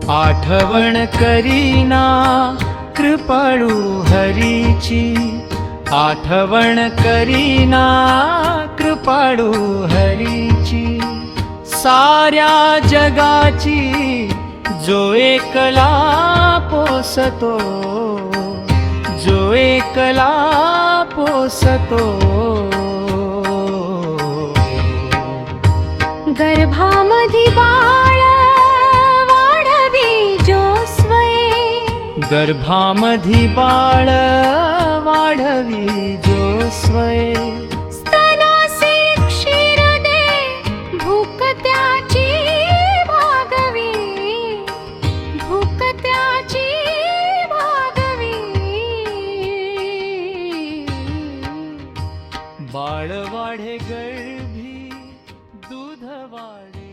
आठवण करीना कृपाळू हरीची, आठवण करीना कृपाळू हरीची, साऱ्या जगाची जो एकला पोसतो, जो एकला पोसतो. गर्भामधी बाळ वाढवी जो स्वये, गर्भामधी बाळ वाढवी जो स्वये, स्तनासी क्षीर दे भूक त्याची भागवी, भूक त्याची भागवी. बाळ वाढे गर्भी दूध वाढे